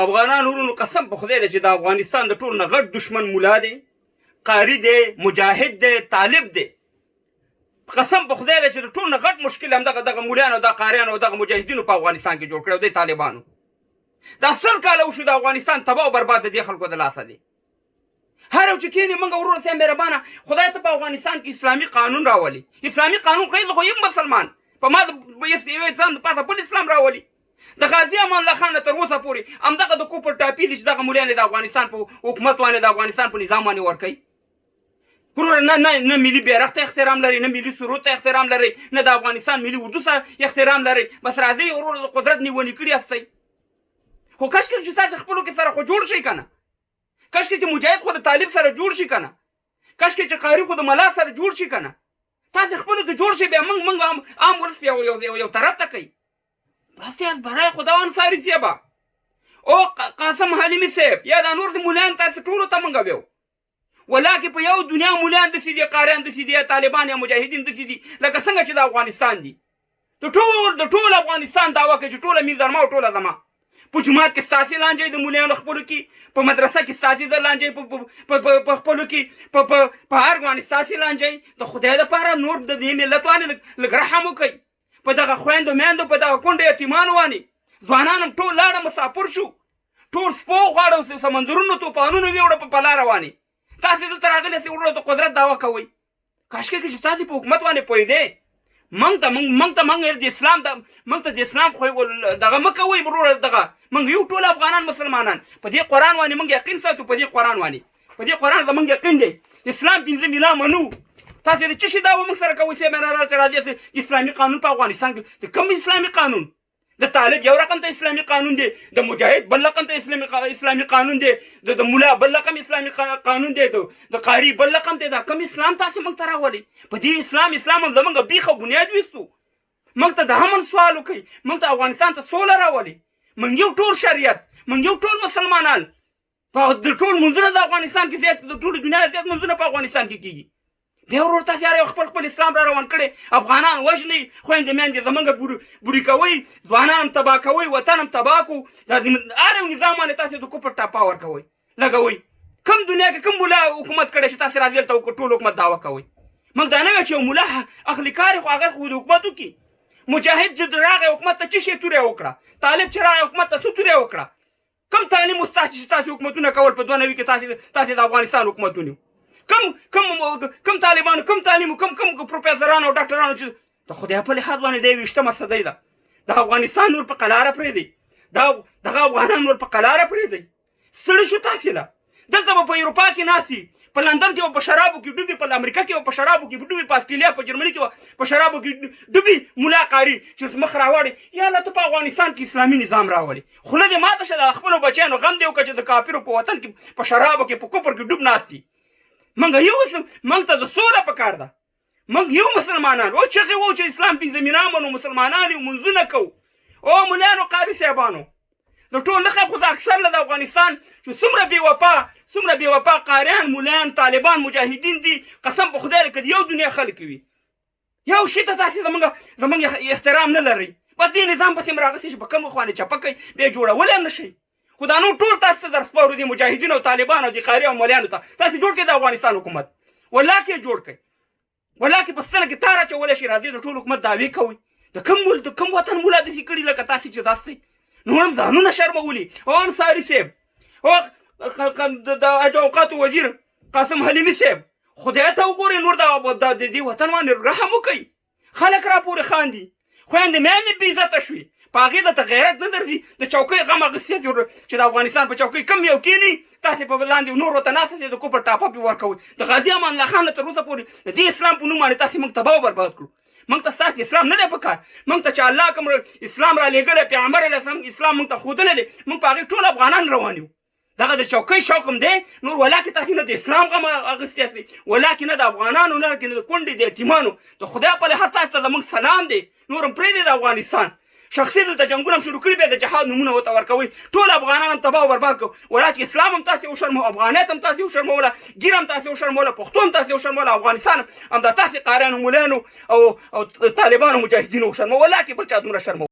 افغانان ورونو قسم په خدای دی چې د افغانستان د ټولو نه غټ دشمن ملا دی، قاري دی، مجاهد دی، طالب دی. قسم په خدای دی چې د ټولو نه غټ مشکل همدغه مولایانو او د قاریانو او دغه مجاهدینو په افغانستان کې جوړ کړی او د طالبانو. دا 100 کاله وشو د افغانستان تباه او برباد د دې خلکو د لاسه دی. هر یو چې کینې موږ ورور صاحب مهربانه خدای ته په افغانستان کې اسلامي قانون راولي. اسلامي قانون خو زه خو یم مسلمان، په ما د یو اسلام د پاسه بل اسلام راولي. د غازي امان الله خان تر اوسه پورې همدغه د کوپر ټاپي دي چې دغه مولایان د افغانستان په حکومت باندې د افغانستان په نظام باندې ورکوي. ورور نه ملي بیرغ ته احترام لري، نه ملي سرود ته احترام لري، نه د افغانستان ملي اردو سره احترام لري. بس راځي ورور د قدرت نیونې کړي هستئ. خو کاشکې چې تاسو خپلو کې سره خو جوړ شئ که نه، کاشکې چې مجاهد خو د طالب سره جوړ شي که نه، کاشکې چې قاري خو د ملا سره جوړ شي که نه. تاسو خپلو کې جوړ شئ، بیا موږ عام ولس بیا یو طرف ته کوي. بس از برای خدا انصاري صاحبه او قاسم حلیمي صاحب یا د نور د مولایان تاسو ټولو ته موږ ویو، ولکه په یو دنیا مولایان داسې دي، قاریان داسې دي، یا طالبان یا مجاهدین داسې دي لکه څنګه چې د افغانستان دي. د ټول افغانستان دعوه کوي چې ټوله مې زما او ټوله زما. په جومات کې ستاسې لانجې د مولایانو خپلو کې، په مدرسه کې ستاسې د لانجې په خپلو کې، په هر باندې ستاسې لانجې. د خدای دپاره نور د دې ملت باندې لږ رحم وکئ. په دغه خویندو میندو، په دغه کونډو یتیمانو باندې ځوانان هم ټول لاړه مسافر شو، ټول سپو غواړه، سمندرونو طوفانونو ویوړه په لاره باندې. تاسې دلته راغلي یاستئ وروره د قدرت دعوه کوئ. کاشکې چې تاسې په حکومت باندې پوهېدې. موږ ته د اسلام خو دغه مه کوئ وروره. دغه موږ یو ټول افغانان مسلمانان په دې قرآن باندې موږ یقین ساتو، په دې قرآن باندې، په دې قرآن زموږ یقین دی. اسلام 5 مینا منو. تاسې د څه شي دعوه موږ سره کوئ؟ راځي اسلامي قانون په افغانستان کې د کوم اسلامي قانون؟ د طالب یو رقم ته اسلامي قانون دی، د مجاهد بل رقم ته اسلامي قانون دی، د ملا بل رقم اسلامي قانون دی، د قاری بل رقم دی. دا کوم اسلام تاسې موږ ته راولئ؟ په دې اسلام هم زموږ بیخ او بنیاد ویستو. موږ ته د امن سوال وکئ، موږ ته افغانستان ته سوله راولئ. موږ یو ټول شریعت، موږ یو ټول مسلمانان. د ټول منځونه د افغانستان کې زیات، د ټولې دنیا زیات منځونه په افغانستان کې کېږي. بیا ورور تاسې هر یو خپل اسلام را روان کړی، افغانان وژنئ، خویندې میندې زموږ بوري کوئ، ځوانان هم تباه کوئ، وطن هم تباه کړو. هر یو نظام باندې تاسې د کفر ټاپه ورکوئ، لګوئ. کوم دنیا کې کوم ملا حکومت کړی چې تاسې راځئ دلته ټول حکومت دعوه کوئ؟ موږ دا نه وایو چې یو ملا اخلي کار خو هغه خو د حکومت وکړي. مجاهد چې راغی حکومت ته څه شی توره وکړه؟ طالب چې راغی حکومت ته څه توره وکړه؟ کوم تعلیم ستاسو چې تاسې حکومتونه کول په 2 نوي کې تاسې د افغانستان حکومتونه کم طالبانو، کم تعلیم، کم پروفیسرانو او ډاکټرانو چې د خدای په لحاظ باندې د 20مه صدۍ ده. د افغانستان نور په قلاره پرېږدئ، دغه افغانان نور په قلاره پرېږدئ. ستړي شو تاسې له دلته به په اروپا کې ناستي، په لندن کې به په شرابو کې ډوبي، په امریکا کې به په شرابو کې ډوبي، په استرالیا په جرمني کې به په شرابو کې ډوبي. ملا قاري چې مخ راوړي یا الله ته په افغانستان کې اسلامي نظام راولي. خوله دې ماته شه، د خپلو بچیانو غم دې وکړه چې د کافرو په وطن کې په شرابو کې په کفر کې ډوب ناستي. موږ ته د سوله پکار ده. موږ یو مسلمانان او چغې وو چې اسلام 5 مینا منو، مسلمانان یو، منځونه کوو. او مولایانو قاري صاحبانو د ټول نه خو د اکثر له د افغانستان چې څومره بې وفا قاریان، مولایان، طالبان، مجاهدین دي، قسم په خدای که د یو دنیا خلک وي، یو شي ته تاسې زموږ احترام نه لرئ. په دې نظام پسې م راغلئ چې په کوم خوا چپه کوئ، بیا جوړولی هم نه شئ. خو دا نور ټول تاسو ته در سپارو دي، مجاهدینو او طالبانو او د قاري او مولایانو ته. تاسې جوړ کړئ د افغانستان حکومت، ولاکې جوړ کړئ، ولاکې په ستنه کې تار اچولی شي. راځئ د ټول حکومت دعوې کوئ. د کوم وطن مولا داسې کړي لکه تاسې چې داستئ؟ نور هم ځانونه شرمولي. او انصاري صاحب او د اوقاتو وزیر قاسم حلیمي صاحب، خدای ته وګورئ، نور د دې وطن باندې رحم وکئ. خلک را پورې خاندي، خویندې میندې بې عزته شوي، په هغې درته غیرت نه درځي. د چوکۍ غم اخیستی چې د افغانستان په چوکۍ کم یو کښېني، تاسې په لاندې نور ورته ناست یاستئ، د کفر ټاپه پرې ورکوئ. د غازي امان الله خان تر اوسه پورې د دې اسلام په نوم باندې تاسې موږ تباه او برباد کړو. موږ ته ستاسې اسلام نه دی پکار. موږ ته چې الله کوم اسلام را لېږلی، پیغمبر علیه السلام اسلام موږ ته ښودلی دی، موږ په هغې ټول افغانان روان یو. دغه د چوکۍ شوق هم دی. نور ولاکې تاسې نه د اسلام غم اخیستی یاستئ، ولاکې نه د افغانانو، نه د کونډې د یتیمانو. د خدای په لحاظ تاسو ته زموږ سلام دی. نور هم پرېږدئ د افغانستان شخصي دلته جنګونه هم شروع کړي، بیا د جهاد نومونه ورته ورکوئ. ټول افغانان هم تباه او برباد کړو. ولاکې اسلام هم تاسې وشرموه، افغانیت هم تاسې وشرموله، ګیر هم تاسې وشرموله، پښتو هم تاسې وشرموله، افغانستان هم د تاسې قاریانو، مولایانو او طالبانو، مجاهدینو وشرموه. ولاکې بل چا دومره شرموه.